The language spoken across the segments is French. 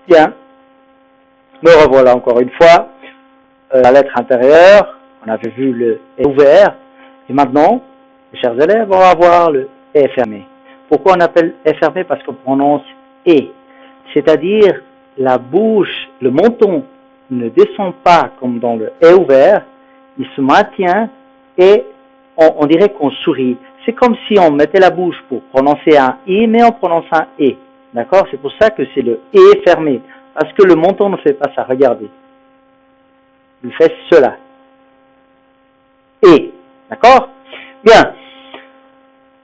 Bien, me revoilà encore une fois. La lettre intérieure, on avait vu le E ouvert. Et maintenant, mes chers élèves, on va voir le E fermé. Pourquoi on appelle E fermé? Parce qu'on prononce E. C'est-à-dire, la bouche, le menton ne descend pas comme dans le E ouvert. Il se maintient et on dirait qu'on sourit. C'est comme si on mettait la bouche pour prononcer un I, mais on prononce un E. D'accord? C'est pour ça que c'est le E fermé. Parce que le menton ne fait pas ça. Regardez. Il fait cela. E. D'accord? Bien.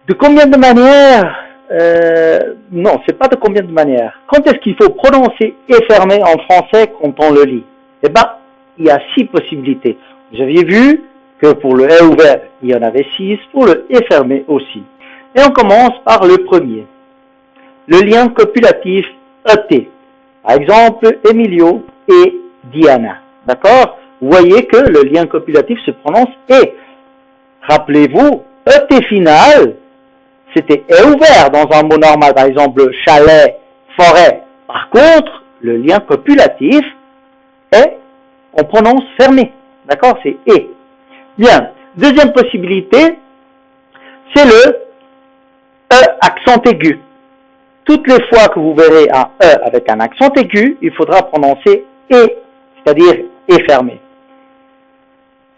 De combien de manières? Non, c'est pas de combien de manières. Quand est-ce qu'il faut prononcer E fermé en français quand on le lit? Eh bien, il y a 6 possibilités. Vous aviez vu que pour le E ouvert, il y en avait 6, pour le E fermé aussi. Et on commence par le premier. Le lien copulatif ET. Par exemple, Emilio et Diana. D'accord? Vous voyez que le lien copulatif se prononce E. Rappelez-vous, ET final, c'était E ouvert dans un mot normal. Par exemple, chalet, forêt. Par contre, le lien copulatif est, on prononce fermé. D'accord? C'est E. Bien. Deuxième possibilité, c'est le E accent aigu. Toutes les fois que vous verrez un E avec un accent aigu, il faudra prononcer E, c'est-à-dire E fermé.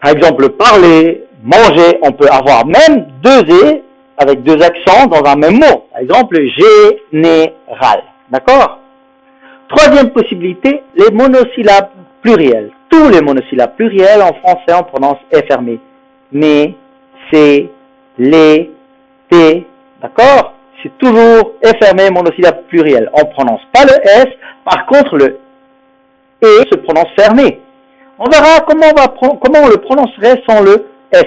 Par exemple, parler, manger, on peut avoir même 2 E avec 2 accents dans un même mot. Par exemple, général. D'accord? Troisième possibilité, les monosyllabes pluriels. Tous les monosyllabes pluriels en français, on prononce E fermé. Mais, c'est, les, t, d'accord? C'est toujours E fermé, monosyllabe pluriel. On ne prononce pas le S, par contre le E se prononce fermé. On verra comment on le prononcerait sans le S.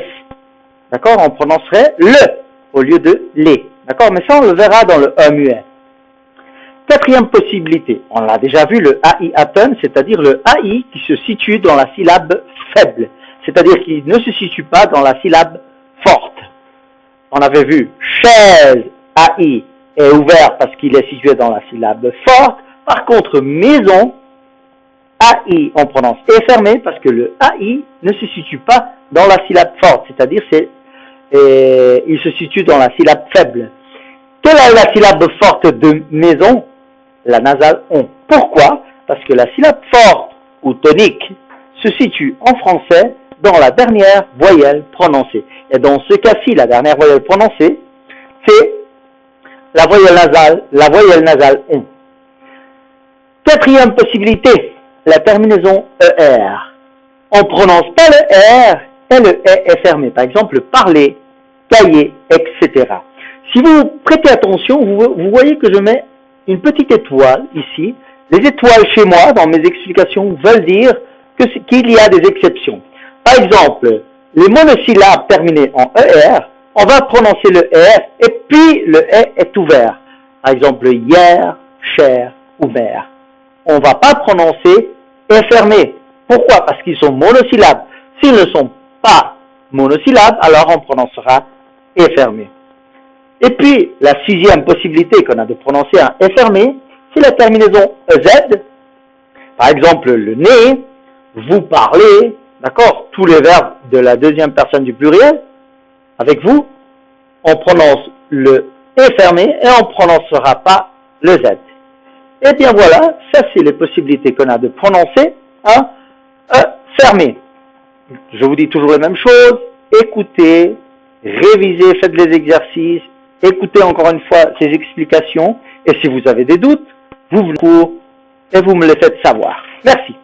D'accord? On prononcerait le au lieu de les. D'accord? Mais ça on le verra dans le E muet. Quatrième possibilité, on l'a déjà vu, le AI aton, c'est-à-dire le AI qui se situe dans la syllabe faible. C'est-à-dire qu'il ne se situe pas dans la syllabe forte. On avait vu chaise, AI est ouvert parce qu'il est situé dans la syllabe forte. Par contre, maison, AI, on prononce E fermé parce que le AI ne se situe pas dans la syllabe forte. C'est-à-dire il se situe dans la syllabe faible. Quelle est la syllabe forte de maison? La nasale on. Pourquoi? Parce que la syllabe forte ou tonique se situe en français dans la dernière voyelle prononcée. Et dans ce cas-ci, la dernière voyelle prononcée, c'est la voyelle nasale on. Quatrième possibilité, la terminaison ER. On ne prononce pas le R et le E est fermé. Par exemple, parler, cahier, etc. Si vous prêtez attention, vous voyez que je mets une petite étoile ici. Les étoiles chez moi, dans mes explications, veulent dire qu'il y a des exceptions. Par exemple, les monosyllabes terminés en ER, on va prononcer le R et puis le E est ouvert. Par exemple, hier, cher ou mère. On ne va pas prononcer E fermé. Pourquoi? Parce qu'ils sont monosyllabes. S'ils ne sont pas monosyllabes, alors on prononcera E fermé. Et puis, la 6e possibilité qu'on a de prononcer un E fermé, c'est la terminaison EZ. Par exemple, le nez, vous parlez, d'accord? Tous les verbes de la 2e personne du pluriel, avec vous, on prononce le E fermé et on ne prononcera pas le Z. Et bien voilà, ça c'est les possibilités qu'on a de prononcer un E fermé. Je vous dis toujours la même chose, écoutez, révisez, faites les exercices, écoutez encore une fois ces explications, et si vous avez des doutes, vous venez au cours et vous me les faites savoir. Merci.